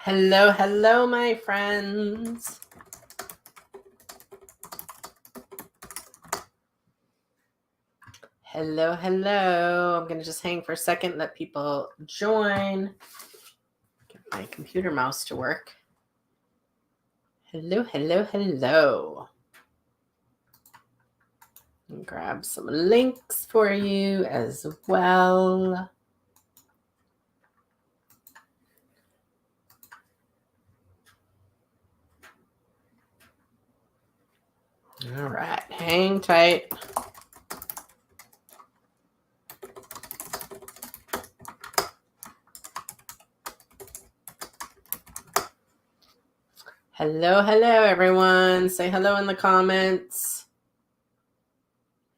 Hello, hello, my friends. Hello, hello. I'm going to just hang for a second, let people join. Get my computer mouse to work. Hello, hello, hello. And grab some links for you as well. All right, hang tight. Hello, hello, everyone. Say hello in the comments.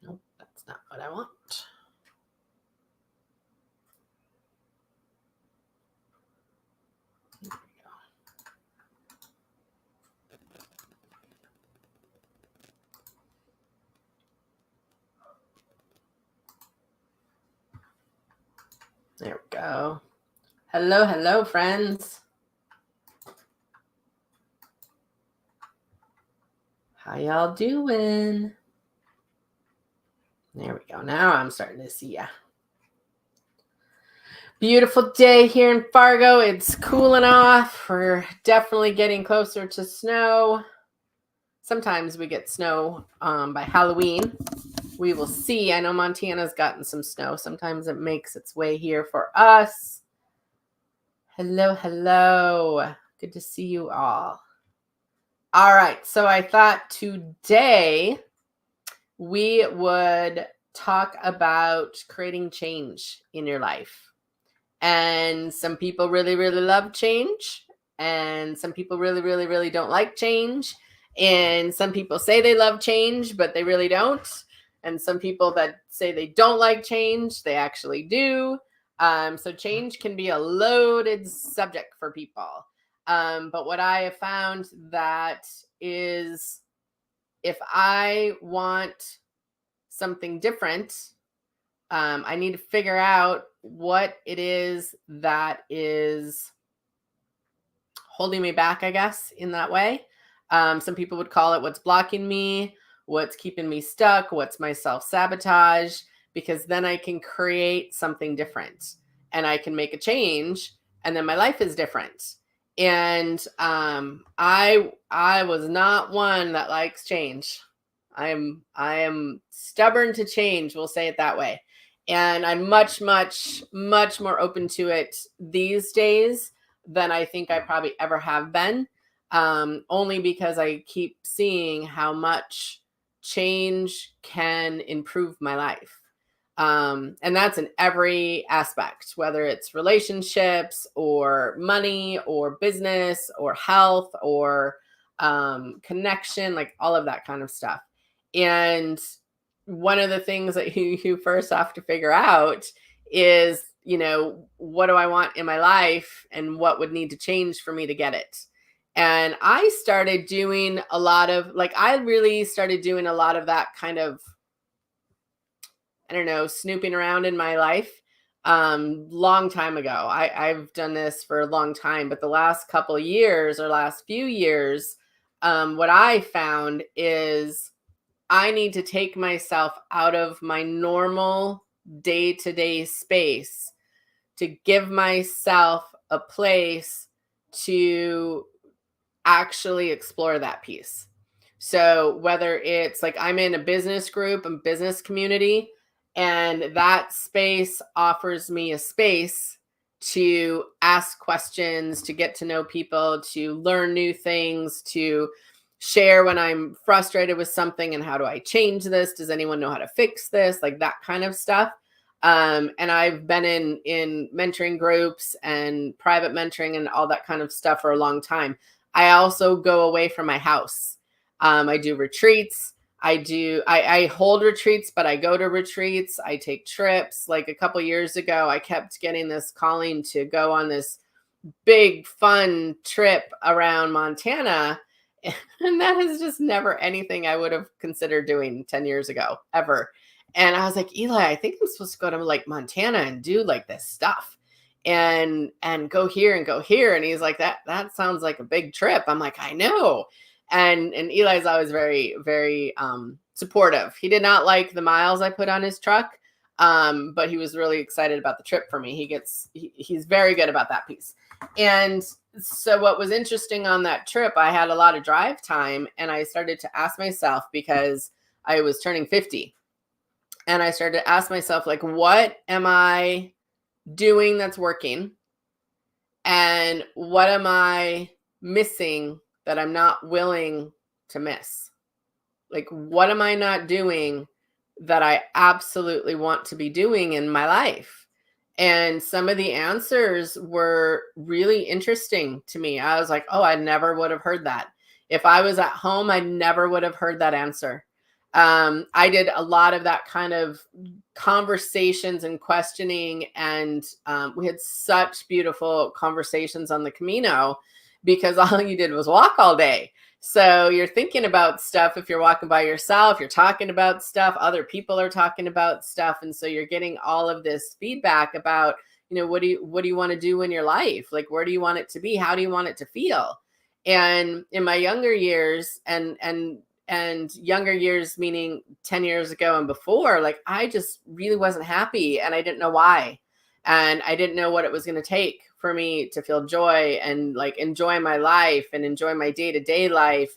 Nope, that's not what I want. There we go. Hello, hello, friends. How y'all doing? There we go. Now I'm starting to see ya. Beautiful day here in Fargo. It's cooling off. We're definitely getting closer to snow. Sometimes we get snow by Halloween. We will see. I know Montana's gotten some snow. Sometimes it makes its way here for us. Hello, hello. Good to see you all. All right. So I thought today we would talk about creating change in your life. And some people really, really love change. And some people really, really, really don't like change. And some people say they love change, but they really don't. And some people that say they don't like change, they actually do. So change can be a loaded subject for people. But what I have found that is if I want something different, I need to figure out what it is that is holding me back, I guess, in that way. Some people would call it what's blocking me, what's keeping me stuck, what's my self-sabotage, because then I can create something different and I can make a change and then my life is different. And I was not one that likes change. I am stubborn to change, we'll say it that way. And I'm much, much, much more open to it these days than I think I probably ever have been, only because I keep seeing how much change can improve my life. And that's in every aspect, whether it's relationships or money or business or health or connection, like all of that kind of stuff. And one of the things that you first have to figure out is, what do I want in my life and what would need to change for me to get it? And I started doing a lot of that kind of, I don't know, snooping around in my life long time ago. I've done this for a long time, but the last couple of years or last few years, what I found is I need to take myself out of my normal day-to-day space to give myself a place to actually explore that piece. So whether it's like I'm in a business group, a business community, and that space offers me a space to ask questions, to get to know people, to learn new things, to share when I'm frustrated with something and how do I change this? Does anyone know how to fix this? Like that kind of stuff. And I've been in mentoring groups and private mentoring and all that kind of stuff for a long time. I also go away from my house. I do retreats. I hold retreats, but I go to retreats. I take trips. Like a couple years ago, I kept getting this calling to go on this big fun trip around Montana. And that is just never anything I would have considered doing 10 years ago, ever. And I was like, Eli, I think I'm supposed to go to like Montana and do like this stuff. and go here and go here. And he's like, that sounds like a big trip. I'm like, I know. And Eli's always very, very supportive. He did not like the miles I put on his truck. But he was really excited about the trip for me. He's very good about that piece. And so what was interesting on that trip, I had a lot of drive time, and I started to ask myself, because I was turning 50, and I started to ask myself, like, what am I doing that's working? And what am I missing that I'm not willing to miss? Like, what am I not doing that I absolutely want to be doing in my life? And some of the answers were really interesting to me. I was like, oh, I never would have heard that. If I was at home, I never would have heard that answer. I did a lot of that kind of conversations and questioning. And we had such beautiful conversations on the Camino, because all you did was walk all day. So you're thinking about stuff. If you're walking by yourself, you're talking about stuff. Other people are talking about stuff. And so you're getting all of this feedback about, what do you want to do in your life? Like, where do you want it to be? How do you want it to feel? And in my younger years, and younger years, meaning 10 years ago and before, like, I just really wasn't happy, and I didn't know why. And I didn't know what it was going to take for me to feel joy and like enjoy my life and enjoy my day-to-day life.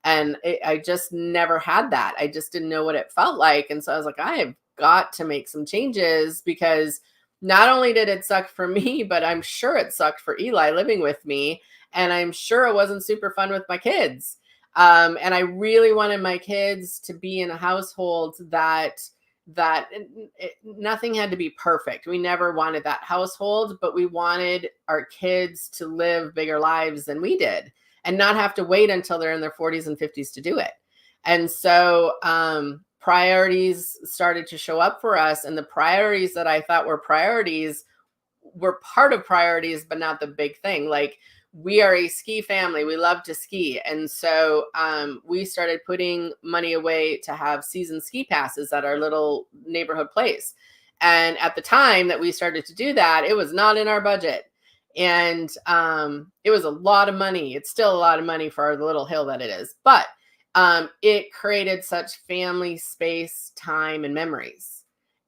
I just never had that. I just didn't know what it felt like. And so I was like, I have got to make some changes, because not only did it suck for me, but I'm sure it sucked for Eli living with me. And I'm sure it wasn't super fun with my kids. And I really wanted my kids to be in a household that nothing had to be perfect. We never wanted that household, but we wanted our kids to live bigger lives than we did, and not have to wait until they're in their 40s and 50s to do it. And so priorities started to show up for us, and the priorities that I thought were priorities were part of priorities, but not the big thing. Like, we are a ski family. We love to ski. And so we started putting money away to have season ski passes at our little neighborhood place. And at the time that we started to do that, it was not in our budget. And it was a lot of money. It's still a lot of money for the little hill that it is. But it created such family space, time, and memories.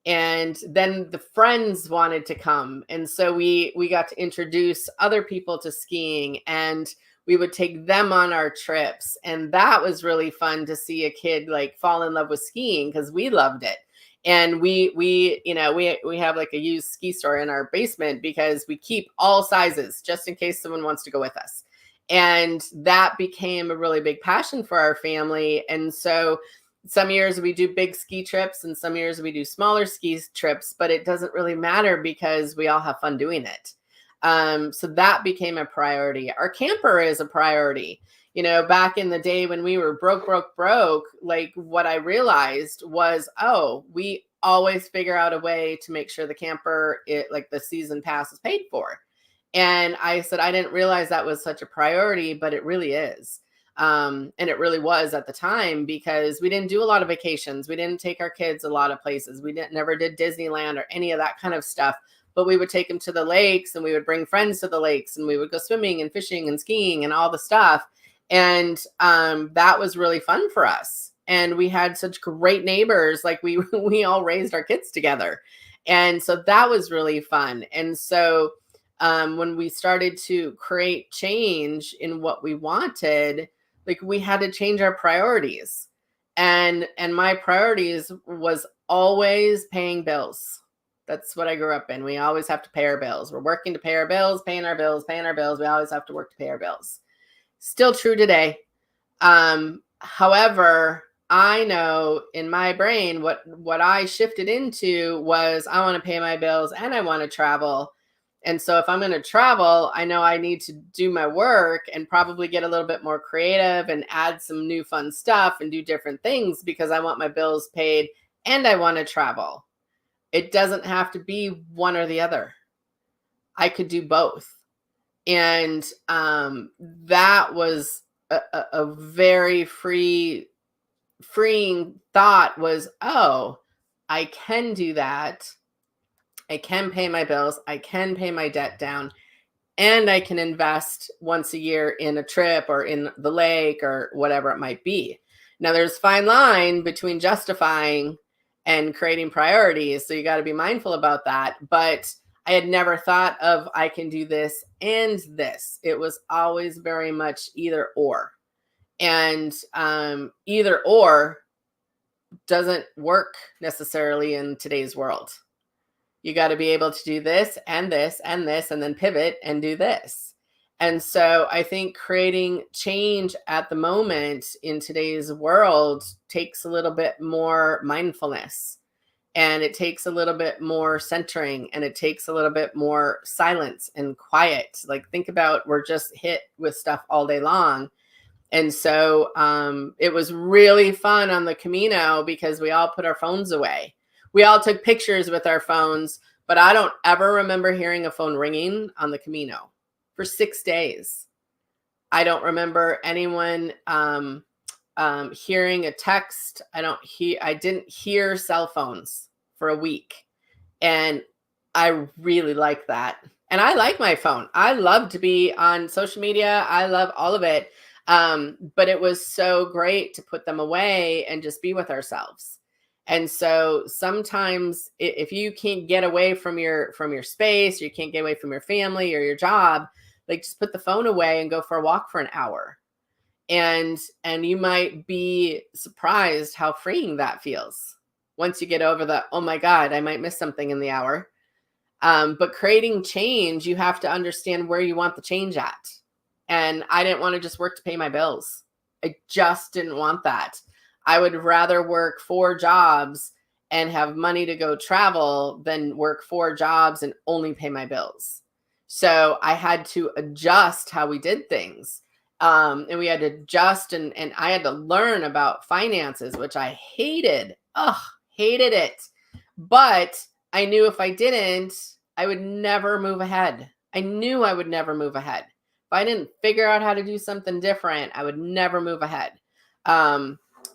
And then the friends wanted to come. And so we got to introduce other people to skiing, and we would take them on our trips. And that was really fun to see a kid like fall in love with skiing, because we loved it. And we have like a used ski store in our basement, because we keep all sizes just in case someone wants to go with us. And that became a really big passion for our family. And so some years we do big ski trips, and some years we do smaller ski trips, but it doesn't really matter, because we all have fun doing it. So that became a priority. Our camper is a priority. Back in the day when we were broke, like, what I realized was, we always figure out a way to make sure the camper, like the season pass, is paid for. And I said, I didn't realize that was such a priority, but it really is. And it really was at the time, because we didn't do a lot of vacations. We didn't take our kids a lot of places. We never did Disneyland or any of that kind of stuff, but we would take them to the lakes, and we would bring friends to the lakes, and we would go swimming and fishing and skiing and all the stuff. And that was really fun for us. And we had such great neighbors. Like, we all raised our kids together. And so that was really fun. And so when we started to create change in what we wanted, like, we had to change our priorities. And my priorities was always paying bills. That's what I grew up in. We always have to pay our bills. We're working to pay our bills, paying our bills. We always have to work to pay our bills. Still true today. However, I know in my brain what I shifted into was, I want to pay my bills and I want to travel. And so if I'm going to travel, I know I need to do my work and probably get a little bit more creative and add some new fun stuff and do different things, because I want my bills paid and I want to travel. It doesn't have to be one or the other. I could do both. And that was a very freeing thought, was, I can do that. I can pay my bills, I can pay my debt down, and I can invest once a year in a trip or in the lake or whatever it might be. Now, there's a fine line between justifying and creating priorities. So you got to be mindful about that. But I had never thought of I can do this and this. It was always very much either or. And either or doesn't work necessarily in today's world. You got to be able to do this and this and this, and then pivot and do this. And so I think creating change at the moment in today's world takes a little bit more mindfulness, and it takes a little bit more centering, and it takes a little bit more silence and quiet. Like, think about, we're just hit with stuff all day long. And so it was really fun on the Camino because we all put our phones away. We all took pictures with our phones, but I don't ever remember hearing a phone ringing on the Camino for 6 days. I don't remember anyone hearing a text. I didn't hear cell phones for a week. And I really like that. And I like my phone. I love to be on social media. I love all of it. But it was so great to put them away and just be with ourselves. And so sometimes if you can't get away from your space, you can't get away from your family or your job, like, just put the phone away and go for a walk for an hour. And you might be surprised how freeing that feels once you get over the, oh my God, I might miss something in the hour. But creating change, you have to understand where you want the change at. And I didn't want to just work to pay my bills. I just didn't want that. I would rather work 4 jobs and have money to go travel than work 4 jobs and only pay my bills. So I had to adjust how we did things. And we had to adjust, and I had to learn about finances, which I hated. Hated it. But I knew if I didn't, I would never move ahead. I knew I would never move ahead. If I didn't figure out how to do something different, I would never move ahead.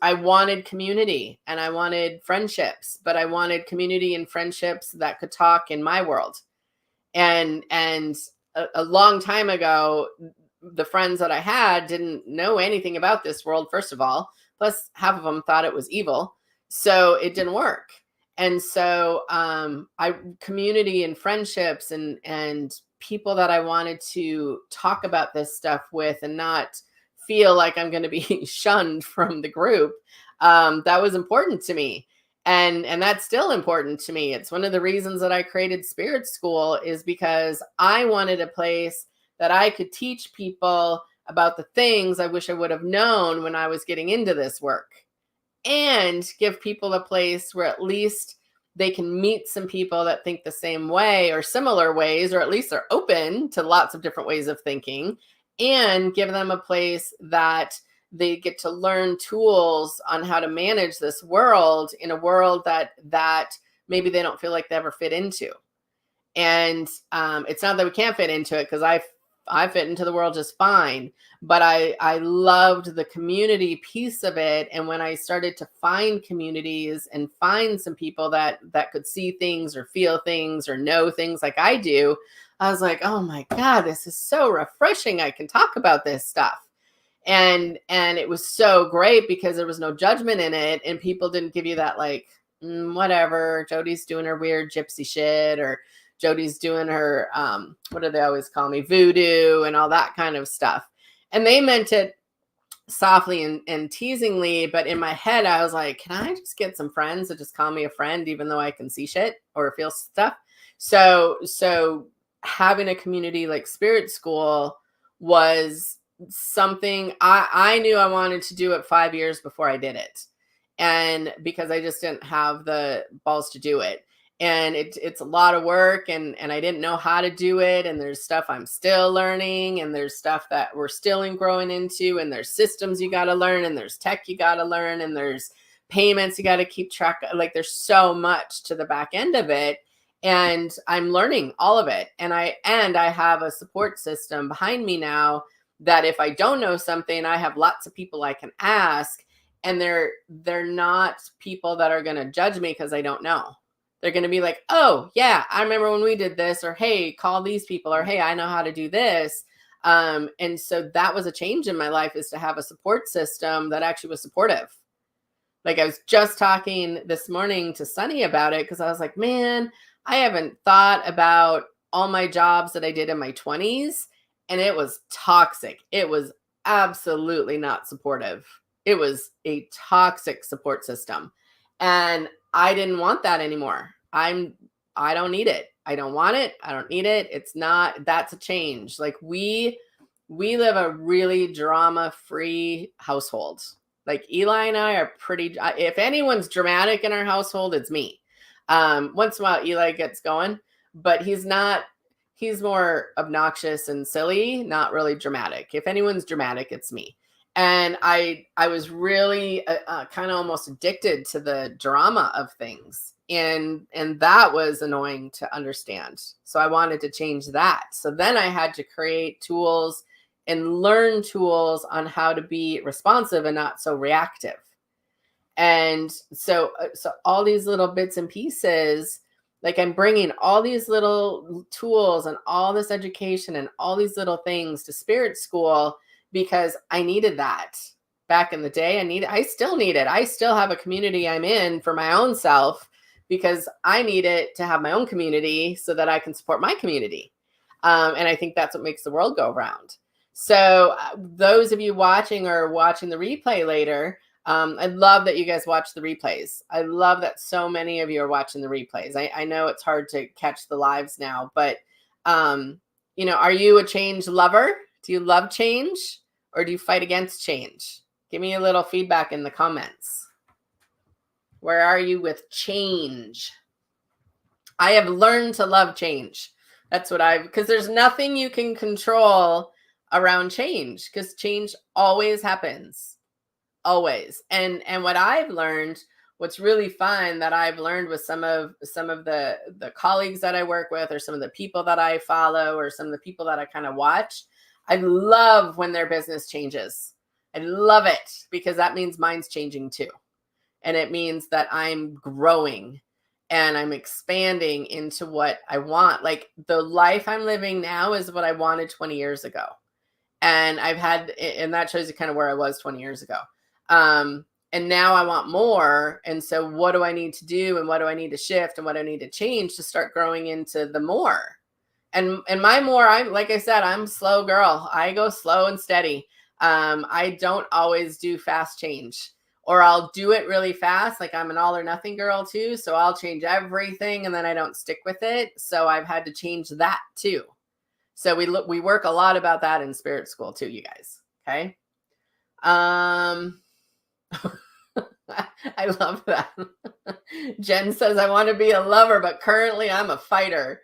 I wanted community and I wanted friendships, but I wanted community and friendships that could talk in my world. And a long time ago, the friends that I had didn't know anything about this world, first of all. Plus, half of them thought it was evil. So it didn't work. And so community and friendships and people that I wanted to talk about this stuff with and not feel like I'm going to be shunned from the group, that was important to me. And that's still important to me. It's one of the reasons that I created Spirit School, is because I wanted a place that I could teach people about the things I wish I would have known when I was getting into this work, and give people a place where at least they can meet some people that think the same way or similar ways, or at least they're open to lots of different ways of thinking, and give them a place that they get to learn tools on how to manage this world in a world that maybe they don't feel like they ever fit into. And it's not that we can't fit into it, because I fit into the world just fine, but I loved the community piece of it. And when I started to find communities and find some people that could see things or feel things or know things like I do, I was like, oh my God, this is so refreshing. I can talk about this stuff. And it was so great because there was no judgment in it, and people didn't give you that like, whatever, Jody's doing her weird gypsy shit, or Jody's doing her, what do they always call me, voodoo and all that kind of stuff. And they meant it softly and teasingly, but in my head, I was like, can I just get some friends that just call me a friend, even though I can see shit or feel stuff? So having a community like Spirit School was something I knew I wanted to do it 5 years before I did it. And because I just didn't have the balls to do it. And it's a lot of work, and I didn't know how to do it. And there's stuff I'm still learning, and there's stuff that we're still growing into, and there's systems you got to learn, and there's tech you got to learn, and there's payments you got to keep track of. Like, there's so much to the back end of it, and I'm learning all of it. And I have a support system behind me now that if I don't know something, I have lots of people I can ask, and they're not people that are going to judge me because I don't know. They're going to be like, oh, yeah, I remember when we did this, or hey, call these people, or hey, I know how to do this. And so that was a change in my life, is to have a support system that actually was supportive. Like I was just talking this morning to Sunny about it, because I was like, man, I haven't thought about all my jobs that I did in my 20s, and it was toxic. It was absolutely not supportive. It was a toxic support system. And I didn't want that anymore. I don't need it. I don't want it. I don't need it. It's not, that's a change. Like we live a really drama-free household. Like Eli and I are pretty, if anyone's dramatic in our household, it's me. Once in a while Eli gets going, but he's more obnoxious and silly, not really dramatic. If anyone's dramatic, it's me. And I was really kind of almost addicted to the drama of things. And that was annoying to understand. So I wanted to change that. So then I had to create tools and learn tools on how to be responsive and not so reactive. And so all these little bits and pieces, like I'm bringing all these little tools and all this education and all these little things to Spirit School, because I needed that back in the day. I still need it. I still have a community I'm in for my own self, because I need it to have my own community so that I can support my community. And I think that's what makes the world go round. So those of you watching or watching the replay later, I love that you guys watch the replays. I love that so many of you are watching the replays. I know it's hard to catch the lives now, but, are you a change lover? Do you love change, or do you fight against change? Give me a little feedback in the comments. Where are you with change? I have learned to love change. That's what because there's nothing you can control around change, because change always happens. Always. And what I've learned, what's really fun that I've learned with some of the colleagues that I work with, or some of the people that I follow, or some of the people that I kind of watch, I love when their business changes. I love it, because that means mine's changing too. And it means that I'm growing and I'm expanding into what I want. Like the life I'm living now is what I wanted 20 years ago. And and that shows you kind of where I was 20 years ago. And now I want more. And so what do I need to do, and what do I need to shift, and what do I need to change to start growing into the more? And my more, like I said, I'm slow girl. I go slow and steady. I don't always do fast change, or I'll do it really fast. Like I'm an all or nothing girl too. So I'll change everything and then I don't stick with it. So I've had to change that too. So we work a lot about that in Spirit School too, you guys. Okay. I love that. Jen says, I want to be a lover, but currently I'm a fighter.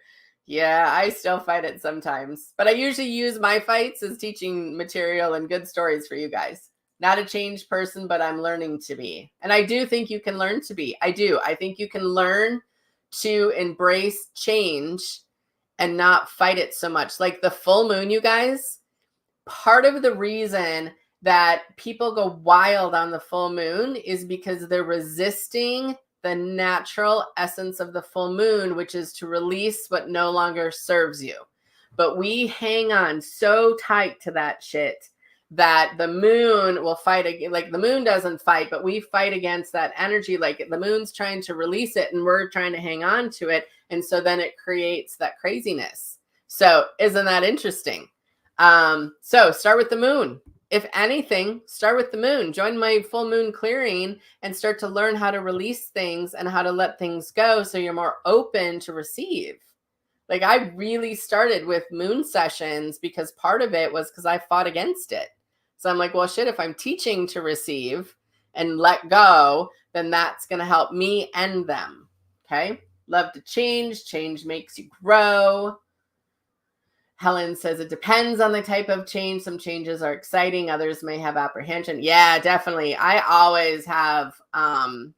Yeah, I still fight it sometimes, but I usually use my fights as teaching material and good stories for you guys. Not a changed person, but I'm learning to be. And I do think you can learn to be. I do. I think you can learn to embrace change and not fight it so much. Like the full moon, you guys, part of the reason that people go wild on the full moon is because they're resisting the natural essence of the full moon, which is to release what no longer serves you. But we hang on so tight to that shit that the moon will fight. Like the moon doesn't fight, but we fight against that energy. Like the moon's trying to release it and we're trying to hang on to it. And so then it creates that craziness. So isn't that interesting? So start with the moon. If anything, start with the moon. Join my full moon clearing and start to learn how to release things and how to let things go so you're more open to receive. Like I really started with moon sessions because part of it was because I fought against it. So I'm like, well, shit, if I'm teaching to receive and let go, then that's going to help me and them. Okay. Love to change. Change makes you grow. Helen says it depends on the type of change. Some changes are exciting. Others may have apprehension. Yeah, definitely. I always have, and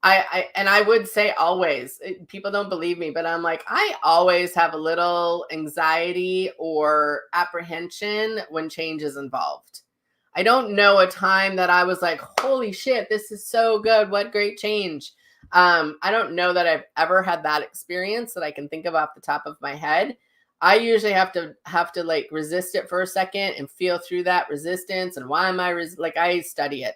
I would say always, people don't believe me, but I'm like, I always have a little anxiety or apprehension when change is involved. I don't know a time that I was like, holy shit, this is so good. What great change. I don't know that I've ever had that experience that I can think of off the top of my head. I usually have to like resist it for a second and feel through that resistance and why am I like I study it.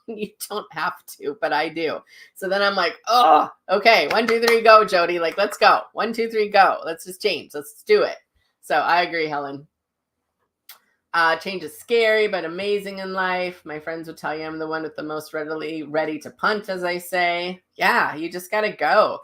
You don't have to, but I do. So then I'm like, oh, okay, 1, 2, 3, go, Jody. Like, let's go. 1, 2, 3, go. Let's just change. Let's do it. So I agree, Helen. Change is scary, but amazing in life. My friends would tell you I'm the one with the most ready to punt, as I say. Yeah, you just got to go.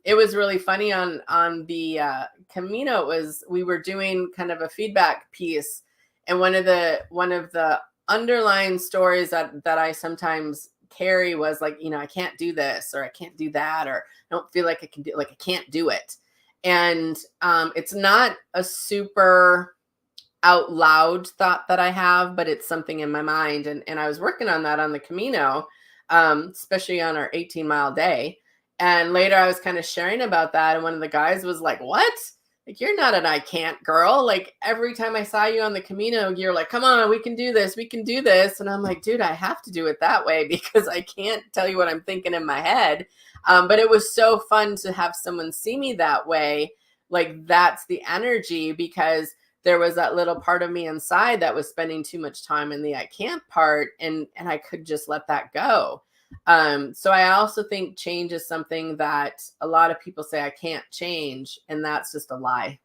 It was really funny on the Camino. We were doing kind of a feedback piece, and one of the underlying stories that I sometimes carry was like, I can't do this or I can't do that, or I don't feel like I can do, like I can't do it. And it's not a super out loud thought that I have, but it's something in my mind. And I was working on that on the Camino, especially on our 18-mile day. And later I was kind of sharing about that. And one of the guys was like, what? Like, you're not an I can't girl. Like, every time I saw you on the Camino, you're like, come on, we can do this. We can do this. And I'm like, dude, I have to do it that way because I can't tell you what I'm thinking in my head. But it was so fun to have someone see me that way. Like, that's the energy, because there was that little part of me inside that was spending too much time in the I can't part. And I could just let that go. So I also think change is something that a lot of people say I can't change, and that's just a lie.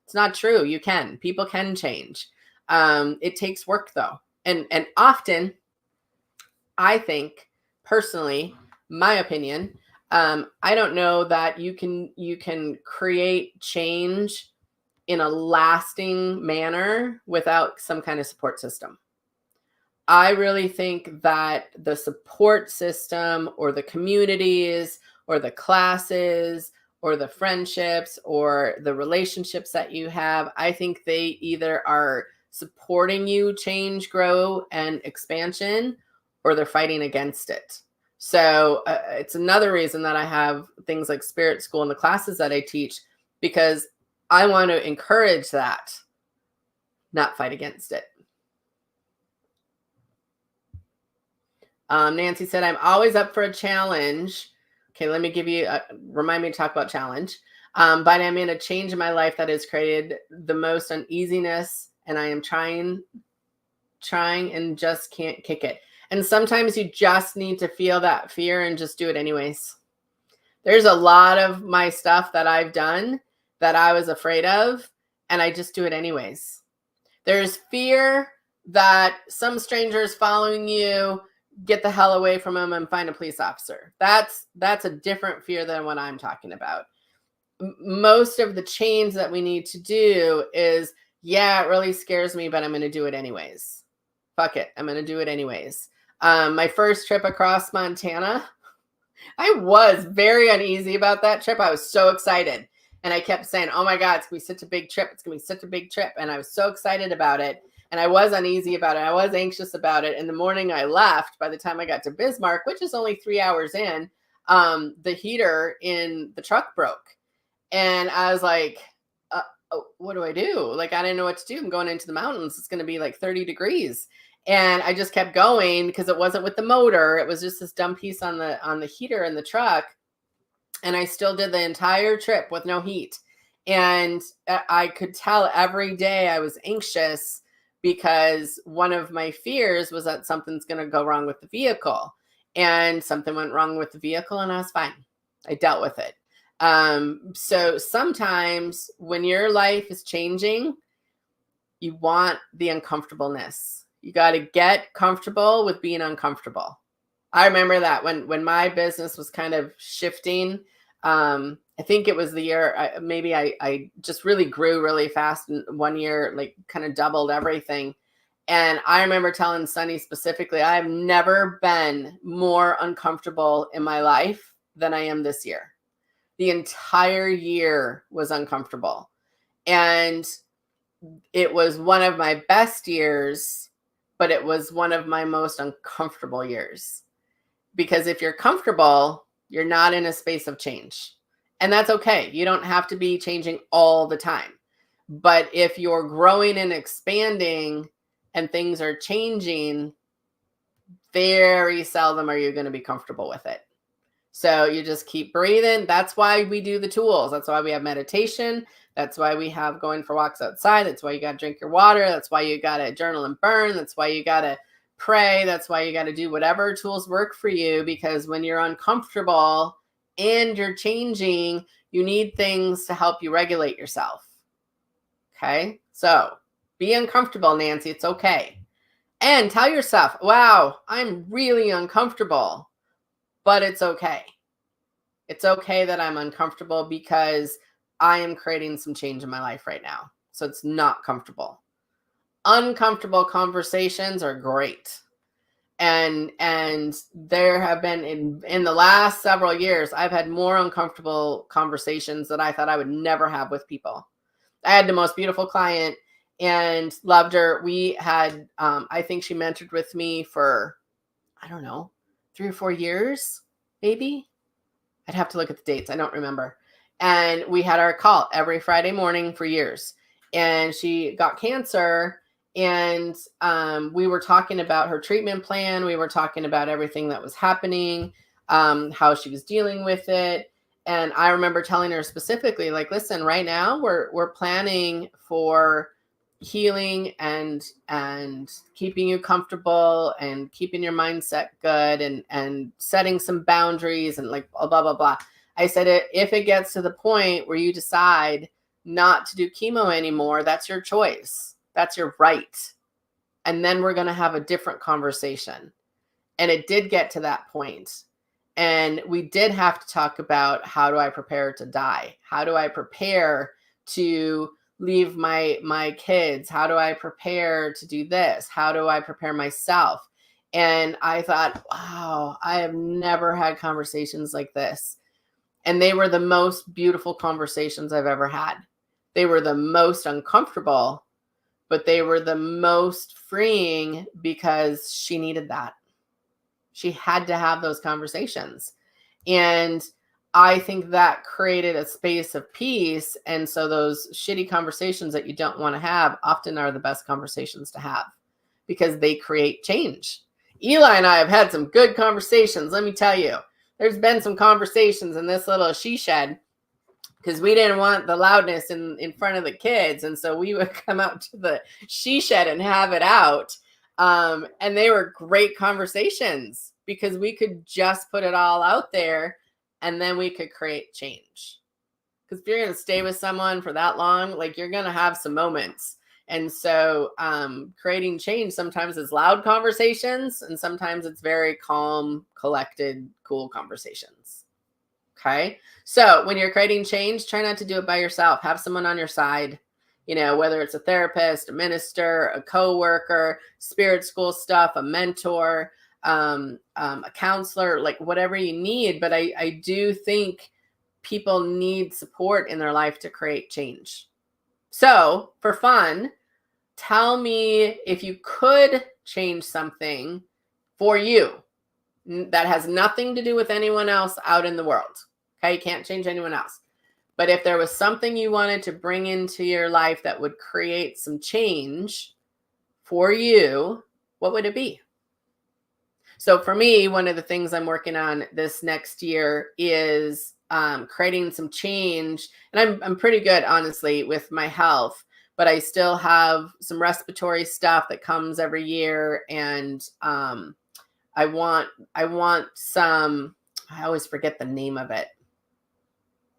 It's not true. You can. People can change. It takes work though. And often I think, personally, my opinion, I don't know that you can create change in a lasting manner without some kind of support system. I really think that the support system or the communities or the classes or the friendships or the relationships that you have, I think they either are supporting you change, grow, and expansion, or they're fighting against it. So it's another reason that I have things like Spirit School and the classes that I teach, because I want to encourage that, not fight against it. Nancy said, I'm always up for a challenge. Okay, let me remind me to talk about challenge. But I'm in a change in my life that has created the most uneasiness, and I am trying and just can't kick it. And sometimes you just need to feel that fear and just do it anyways. There's a lot of my stuff that I've done that I was afraid of, and I just do it anyways. There's fear that some stranger is following you. Get the hell away from them and find a police officer. That's a different fear than what I'm talking about. Most of the change that we need to do is, yeah, it really scares me, but I'm going to do it anyways. Fuck it. I'm going to do it anyways. My first trip across Montana, I was very uneasy about that trip. I was so excited. And I kept saying, oh my God, it's going to be such a big trip. It's going to be such a big trip. And I was so excited about it. And I was uneasy about it. I was anxious about it. And the morning I left, by the time I got to Bismarck, which is only 3 hours in, the heater in the truck broke. And I was like, what do I do? Like, I didn't know what to do. I'm going into the mountains. It's going to be like 30 degrees. And I just kept going because it wasn't with the motor. It was just this dumb piece on the heater in the truck. And I still did the entire trip with no heat. And I could tell every day I was anxious, because one of my fears was that something's going to go wrong with the vehicle, and something went wrong with the vehicle, and I was fine. I dealt with it. So sometimes when your life is changing, you want the uncomfortableness. You got to get comfortable with being uncomfortable. I remember that when my business was kind of shifting, I think it was the year, I just really grew really fast. And 1 year, like, kind of doubled everything. And I remember telling Sunny specifically, I've never been more uncomfortable in my life than I am this year. The entire year was uncomfortable. And it was one of my best years, but it was one of my most uncomfortable years. Because if you're comfortable, you're not in a space of change. And that's okay. You don't have to be changing all the time. But if you're growing and expanding and things are changing, very seldom are you going to be comfortable with it. So you just keep breathing. That's why we do the tools. That's why we have meditation. That's why we have going for walks outside. That's why you got to drink your water. That's why you got to journal and burn. That's why you got to pray. That's why you got to do whatever tools work for you, because when you're uncomfortable and you're changing, you need things to help you regulate yourself. Okay? So be uncomfortable, Nancy. It's okay. And tell yourself, wow, I'm really uncomfortable, but it's okay. It's okay that I'm uncomfortable because I am creating some change in my life right now. So it's not comfortable. Uncomfortable conversations are great. And there have been in the last several years, I've had more uncomfortable conversations that I thought I would never have with people. I had the most beautiful client and loved her. We had, I think she mentored with me for, I don't know, 3 or 4 years, maybe. I'd have to look at the dates. I don't remember. And we had our call every Friday morning for years. And she got cancer. And we were talking about her treatment plan. We were talking about everything that was happening, how she was dealing with it. And I remember telling her specifically, like, listen, right now we're planning for healing and keeping you comfortable and keeping your mindset good and setting some boundaries and like blah, blah, blah. I said, if it gets to the point where you decide not to do chemo anymore, that's your choice. That's your right. And then we're going to have a different conversation. And it did get to that point. And we did have to talk about, how do I prepare to die? How do I prepare to leave my kids? How do I prepare to do this? How do I prepare myself? And I thought, wow, I have never had conversations like this. And they were the most beautiful conversations I've ever had. They were the most uncomfortable, but they were the most freeing because she needed that. She had to have those conversations. And I think that created a space of peace. And so those shitty conversations that you don't want to have often are the best conversations to have because they create change. Eli and I have had some good conversations. Let me tell you, there's been some conversations in this little she shed because we didn't want the loudness in front of the kids. And so we would come out to the she shed and have it out. And they were great conversations because we could just put it all out there and then we could create change. Because if you're going to stay with someone for that long, like you're going to have some moments. And so creating change sometimes is loud conversations and sometimes it's very calm, collected, cool conversations. Okay. So when you're creating change, try not to do it by yourself. Have someone on your side, you know, whether it's a therapist, a minister, a coworker, spirit school stuff, a mentor, a counselor, like whatever you need. But I do think people need support in their life to create change. So for fun, tell me if you could change something for you that has nothing to do with anyone else out in the world. Okay, you can't change anyone else. But if there was something you wanted to bring into your life that would create some change for you, what would it be? So for me, one of the things I'm working on this next year is creating some change. And I'm pretty good, honestly, with my health, but I still have some respiratory stuff that comes every year. And I want some, I always forget the name of it.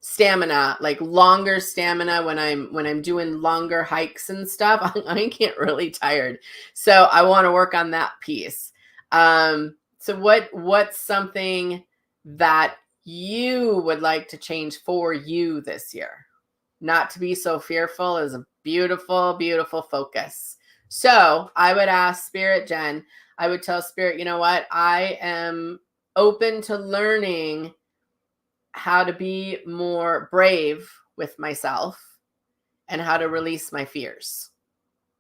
Stamina, like longer stamina when I'm doing longer hikes and stuff. I get really tired. So I want to work on that piece. So what's something that you would like to change for you this year? Not to be so fearful is a beautiful, beautiful focus. So I would ask Spirit, Jen, I would tell Spirit, you know what? I am open to learning how to be more brave with myself and how to release my fears.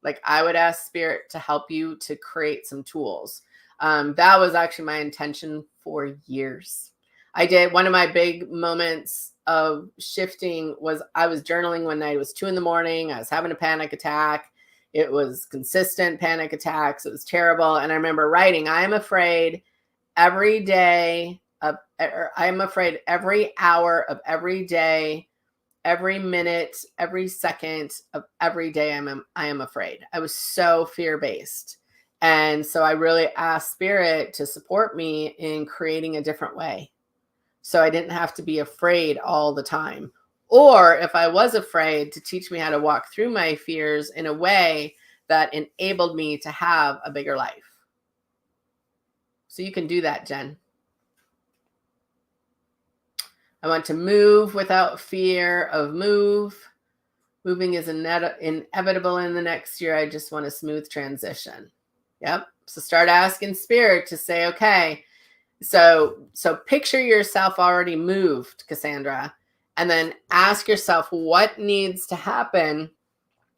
Like I would ask Spirit to help you to create some tools. That was actually my intention for years. I did one of my big moments of shifting was I was journaling one night. It was 2 a.m. I was having a panic attack. It was consistent panic attacks. It was terrible. And I remember writing, I am afraid every day I'm afraid every hour of every day, every minute, every second of every day I am afraid. I was so fear-based. And so I really asked Spirit to support me in creating a different way. So I didn't have to be afraid all the time. Or if I was afraid, to teach me how to walk through my fears in a way that enabled me to have a bigger life. So you can do that, Jen. I want to move without fear of moving is inevitable in the next year. I just want a smooth transition. Yep. So start asking Spirit to say, okay, so picture yourself already moved, Cassandra, and then ask yourself what needs to happen.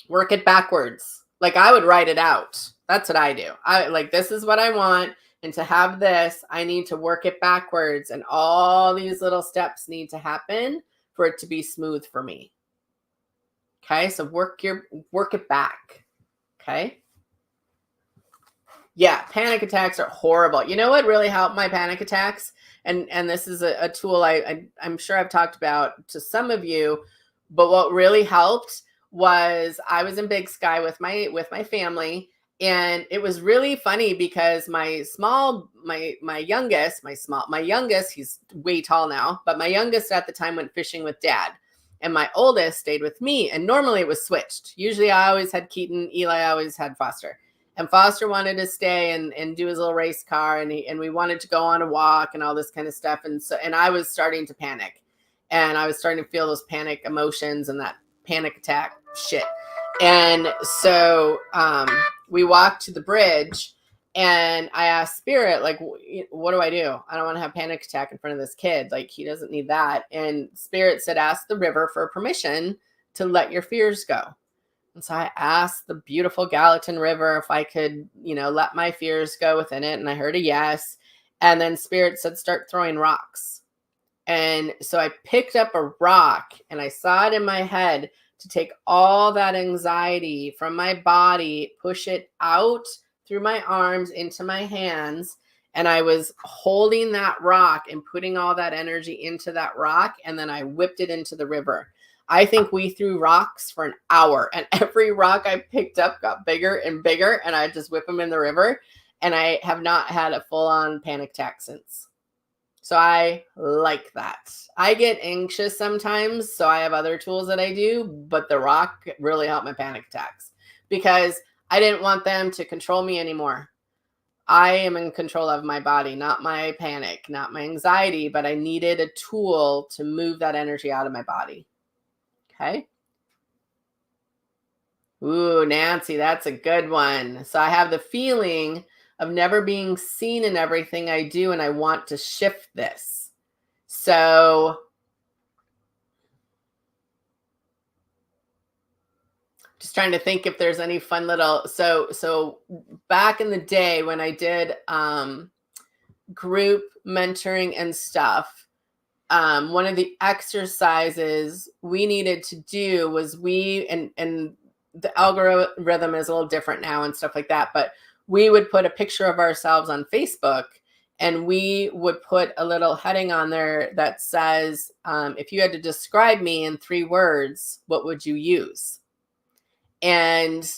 Work it backwards. Like I would write it out. That's what I do. I like, this is what I want. And to have this, I need to work it backwards. And all these little steps need to happen for it to be smooth for me. Okay. So work it back. Okay. Yeah. Panic attacks are horrible. You know what really helped my panic attacks? And this is a tool I'm sure I've talked about to some of you, but what really helped was I was in Big Sky with my family. And it was really funny because my youngest, he's way tall now, but my youngest at the time went fishing with Dad. And my oldest stayed with me. And normally it was switched. Usually I always had Keaton, Eli always had Foster. And Foster wanted to stay and do his little race car. And we wanted to go on a walk and all this kind of stuff. And I was starting to panic. And I was starting to feel those panic emotions and that panic attack shit. And so we walked to the bridge and I asked Spirit, like, what do I do? I don't want to have panic attack in front of this kid. Like, he doesn't need that. And Spirit said, ask the river for permission to let your fears go. And so I asked the beautiful Gallatin River if I could, let my fears go within it. And I heard a yes. And then Spirit said, start throwing rocks. And so I picked up a rock and I saw it in my head to take all that anxiety from my body, push it out through my arms into my hands. And I was holding that rock and putting all that energy into that rock. And then I whipped it into the river. I think we threw rocks for an hour and every rock I picked up got bigger and bigger. And I just whip them in the river. And I have not had a full-on panic attack since. So I like that. I get anxious sometimes, so I have other tools that I do, but the rock really helped my panic attacks because I didn't want them to control me anymore. I am in control of my body, not my panic, not my anxiety, but I needed a tool to move that energy out of my body. Okay. Ooh, Nancy, that's a good one. So I have the feeling of never being seen in everything I do, and I want to shift this. So just trying to think if there's any fun little, so back in the day when I did group mentoring and stuff, one of the exercises we needed to do was and the algorithm is a little different now and stuff like that, but we would put a picture of ourselves on Facebook and we would put a little heading on there that says, if you had to describe me in 3 words, what would you use? And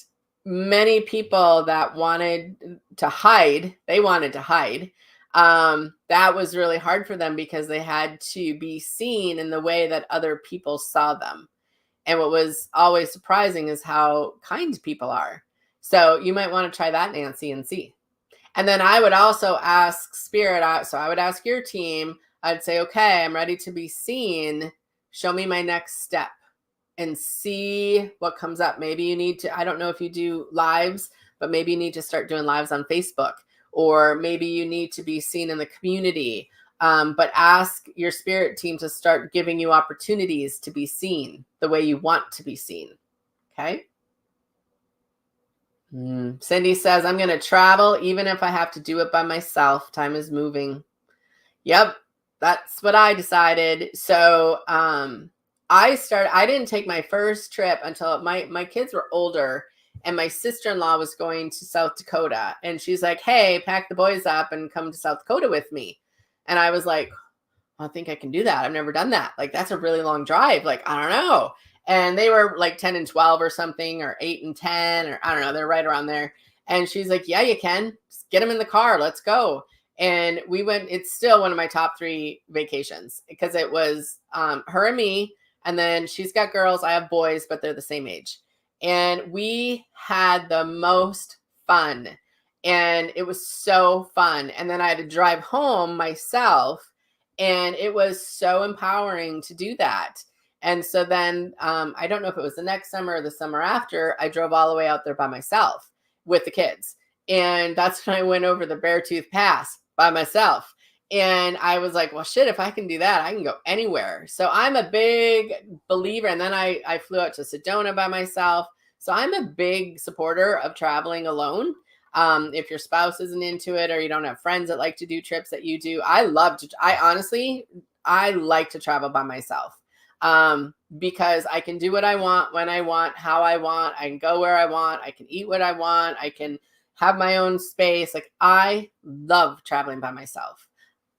many people that wanted to hide, that was really hard for them because they had to be seen in the way that other people saw them. And what was always surprising is how kind people are. So you might want to try that, Nancy, and see. And then I would also ask Spirit. So I would ask your team, I'd say, okay, I'm ready to be seen. Show me my next step and see what comes up. Maybe you need to, I don't know if you do lives, but maybe you need to start doing lives on Facebook, or maybe you need to be seen in the community. But ask your Spirit team to start giving you opportunities to be seen the way you want to be seen. Okay. Cindy says, I'm going to travel even if I have to do it by myself. Time is moving. Yep. That's what I decided. So I didn't take my first trip until my kids were older, and my sister-in-law was going to South Dakota. And she's like, hey, pack the boys up and come to South Dakota with me. And I was like, I think I can do that. I've never done that. Like, that's a really long drive. Like, I don't know. And they were like 10 and 12 or something, or 8 and 10, or I don't know. They're right around there. And she's like, yeah, you can. Just get them in the car. Let's go. And we went. It's still one of my top 3 vacations because it was her and me. And then she's got girls. I have boys, but they're the same age. And we had the most fun. And it was so fun. And then I had to drive home myself. And it was so empowering to do that. And so then I don't know if it was the next summer or the summer after, I drove all the way out there by myself with the kids. And that's when I went over the Beartooth Pass by myself. And I was like, well, shit, if I can do that, I can go anywhere. So I'm a big believer. And then I flew out to Sedona by myself. So I'm a big supporter of traveling alone. If your spouse isn't into it, or you don't have friends that like to do trips that you do, I like to travel by myself. Because I can do what I want, when I want, how I want. I can go where I want. I can eat what I want. I can have my own space. Like, I love traveling by myself.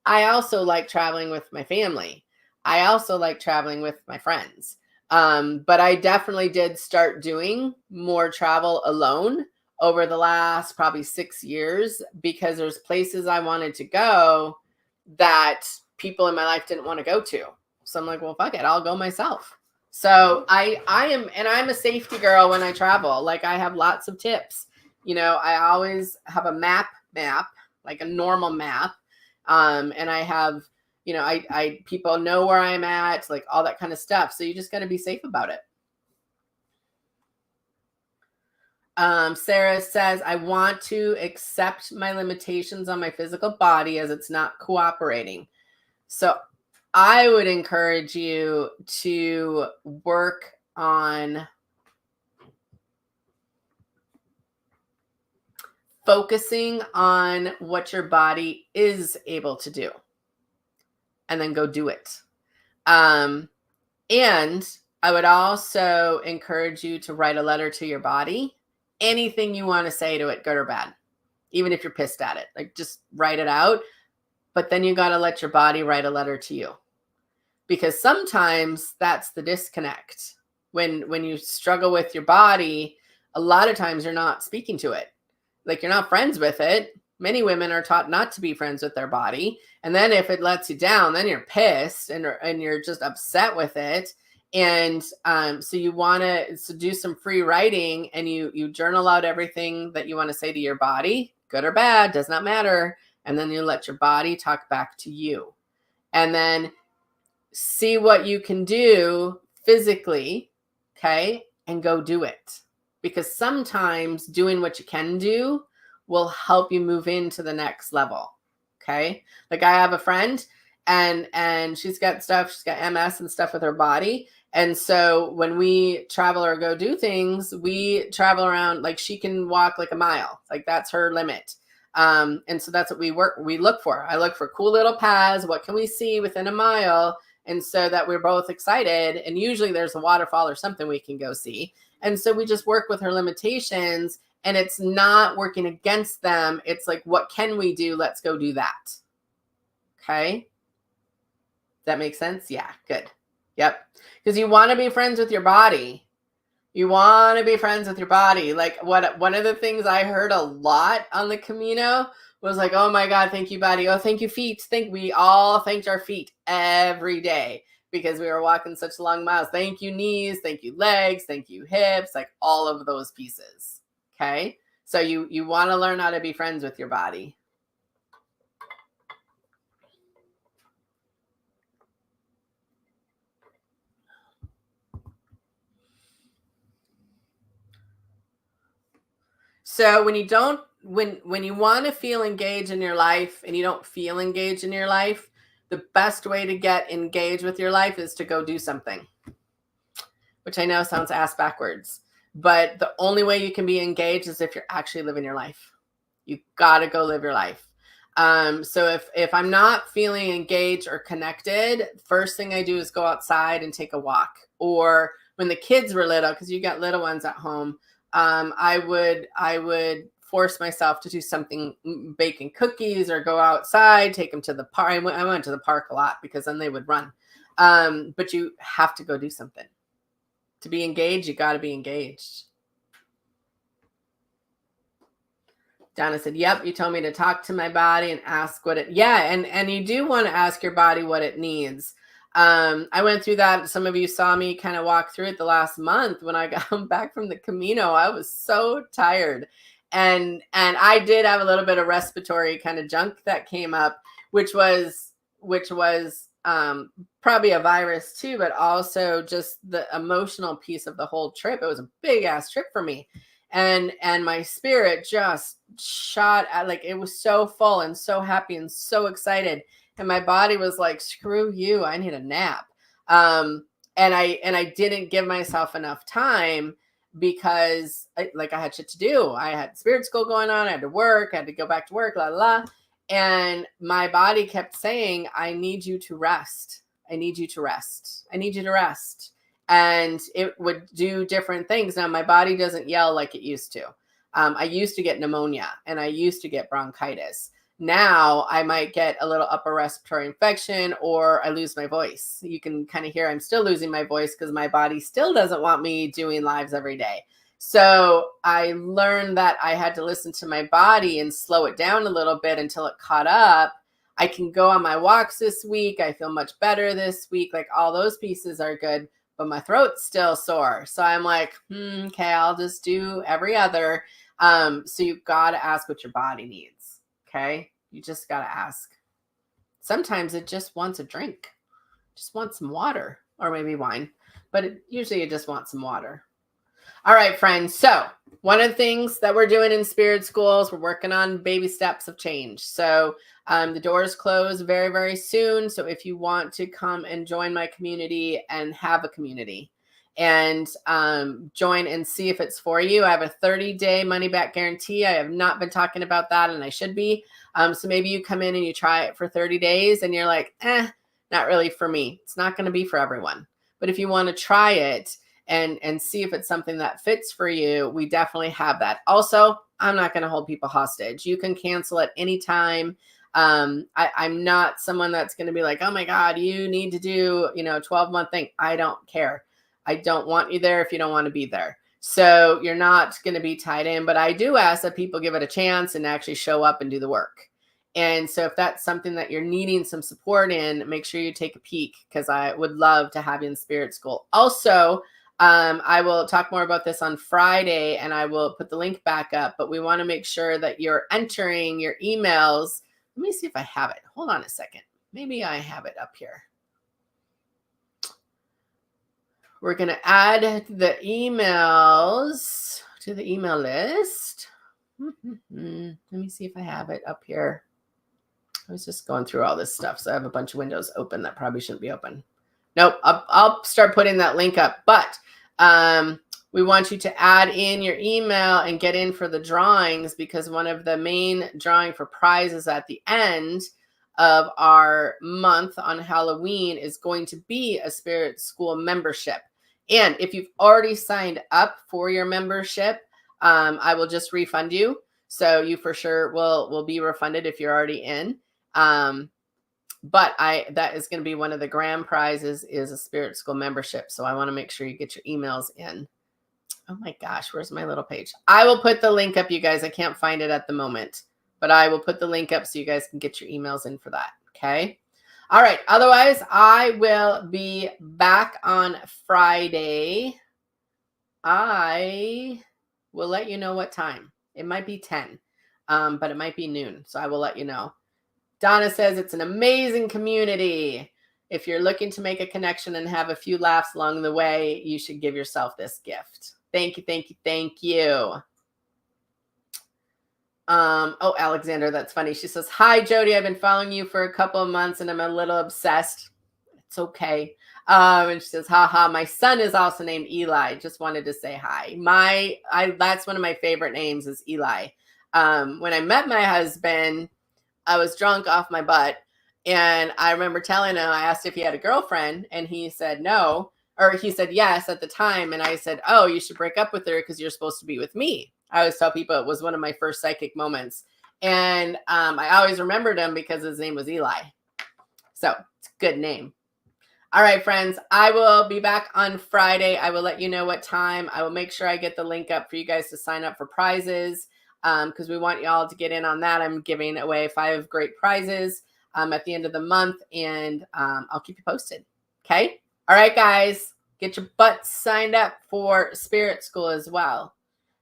I also like traveling with my family. I also like traveling with my friends. But I definitely did start doing more travel alone over the last probably 6 years, because there's places I wanted to go that people in my life didn't want to go to. So I'm like, well, fuck it, I'll go myself. So I'm a safety girl when I travel. Like, I have lots of tips. I always have a map, like a normal map. And I have, I people know where I'm at, like all that kind of stuff. So you just got to be safe about it. Sarah says, I want to accept my limitations on my physical body as it's not cooperating. So I would encourage you to work on focusing on what your body is able to do, and then go do it. And I would also encourage you to write a letter to your body. Anything you want to say to it, good or bad, even if you're pissed at it, like, just write it out. But then you got to let your body write a letter to you, because sometimes that's the disconnect. When you struggle with your body, a lot of times you're not speaking to it. Like, you're not friends with it. Many women are taught not to be friends with their body. And then if it lets you down, then you're pissed and you're just upset with it. And so you want to do some free writing, and you journal out everything that you want to say to your body, good or bad, does not matter. And then you let your body talk back to you. And then see what you can do physically, okay? And go do it. Because sometimes doing what you can do will help you move into the next level, okay? Like, I have a friend, and she's got MS and stuff with her body. And so when we travel or go do things, we travel around, like, she can walk like a mile. Like, that's her limit. And so that's what we look for. I look for cool little paths. What can we see within a mile? And so that we're both excited. And usually there's a waterfall or something we can go see. And so we just work with her limitations, and it's not working against them. It's like, what can we do? Let's go do that. Okay. That makes sense? Yeah, good. Yep. Because you want to be friends with your body. You want to be friends with your body. Like, one of the things I heard a lot on the Camino was like, oh my God, thank you, body. Oh, thank you, feet. We all thanked our feet every day because we were walking such long miles. Thank you, knees. Thank you, legs. Thank you, hips. Like, all of those pieces. Okay. So you want to learn how to be friends with your body. So when you want to feel engaged in your life and you don't feel engaged in your life, the best way to get engaged with your life is to go do something, which I know sounds ass backwards, but the only way you can be engaged is if you're actually living your life. You got to go live your life. So if I'm not feeling engaged or connected, first thing I do is go outside and take a walk. Or when the kids were little, because you got little ones at home, I would force myself to do something, baking cookies or go outside, take them to the park. I went to the park a lot because then they would run. But you have to go do something. To be engaged, you got to be engaged. Donna said, yep, you told me to talk to my body and ask what it, yeah. And you do want to ask your body what it needs. I went through that. Some of you saw me kind of walk through it the last month when I got back from the Camino. I was so tired. And I did have a little bit of respiratory kind of junk that came up, which was probably a virus too, but also just the emotional piece of the whole trip. It was a big ass trip for me. And my spirit just shot at, like, it was so full and so happy and so excited. And my body was like, screw you, I need a nap. And I didn't give myself enough time because I had shit to do. I had spirit school going on. I had to work. I had to go back to work, And my body kept saying, I need you to rest. I need you to rest. I need you to rest. And it would do different things. Now, my body doesn't yell like it used to. I used to get pneumonia and I used to get bronchitis. Now I might get a little upper respiratory infection or I lose my voice. You can kind of hear I'm still losing my voice because my body still doesn't want me doing lives every day. So I learned that I had to listen to my body and slow it down a little bit until it caught up. I can go on my walks this week. I feel much better this week. Like, all those pieces are good, but my throat's still sore. So I'm like, okay, I'll just do every other. So you've got to ask what your body needs. Okay. You just got to ask. Sometimes it just wants a drink, just wants some water or maybe wine, but usually you just want some water. All right, friends. So one of the things that we're doing in Spirit Schools, we're working on baby steps of change. So the doors close very, very soon. So if you want to come and join my community and have a community and join and see if it's for you, I have a 30-day money back guarantee. I have not been talking about that, and I should be. So maybe you come in and you try it for 30 days and you're like, not really for me. It's not going to be for everyone. But if you want to try it and see if it's something that fits for you, we definitely have that. Also, I'm not going to hold people hostage. You can cancel at any time. I'm not someone that's going to be like, oh my God, you need to do, 12-month thing. I don't care. I don't want you there if you don't want to be there. So you're not going to be tied in, but I do ask that people give it a chance and actually show up and do the work. And so if that's something that you're needing some support in, make sure you take a peek, because I would love to have you in Spirit School. Also, I will talk more about this on Friday and I will put the link back up, but we want to make sure that you're entering your emails. Let me see if I have it. Hold on a second. Maybe I have it up here. We're going to add the emails to the email list. Let me see if I have it up here. I was just going through all this stuff, so I have a bunch of windows open that probably shouldn't be open. Nope, I'll start putting that link up. But we want you to add in your email and get in for the drawings, because one of the main drawing for prizes at the end of our month on Halloween is going to be a Spirit School membership. And if you've already signed up for your membership, I will just refund you. So you for sure will be refunded if you're already in. But that is going to be one of the grand prizes, is a Spirit School membership. So I want to make sure you get your emails in. Oh my gosh, where's my little page? I will put the link up, you guys. I can't find it at the moment, but I will put the link up so you guys can get your emails in for that. Okay. All right. Otherwise, I will be back on Friday. I will let you know what time. It might be 10, but it might be noon. So I will let you know. Donna says it's an amazing community. If you're looking to make a connection and have a few laughs along the way, you should give yourself this gift. Thank you, thank you, thank you. Oh, Alexander, that's funny. She says, hi, Jody. I've been following you for a couple of months and I'm a little obsessed. It's okay. And she says, haha, my son is also named Eli. Just wanted to say hi. That's one of my favorite names, is Eli. When I met my husband, I was drunk off my butt. And I remember telling him, I asked if he had a girlfriend, and he said no, or he said yes at the time. And I said, oh, you should break up with her because you're supposed to be with me. I always tell people it was one of my first psychic moments. And I always remembered him because his name was Eli. So it's a good name. All right, friends, I will be back on Friday. I will let you know what time. I will make sure I get the link up for you guys to sign up for prizes because we want y'all to get in on that. I'm giving away 5 great prizes at the end of the month, and I'll keep you posted. Okay? All right, guys, get your butts signed up for Spirit School as well.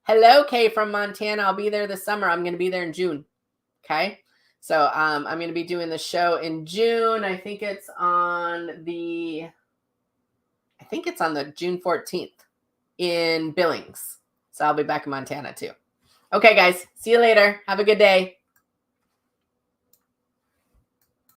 Hello, Kay from Montana. I'll be there this summer. I'm going to be there in June. Okay? So I'm going to be doing the show in June. I think it's on the June 14th in Billings. So I'll be back in Montana too. Okay, guys. See you later. Have a good day.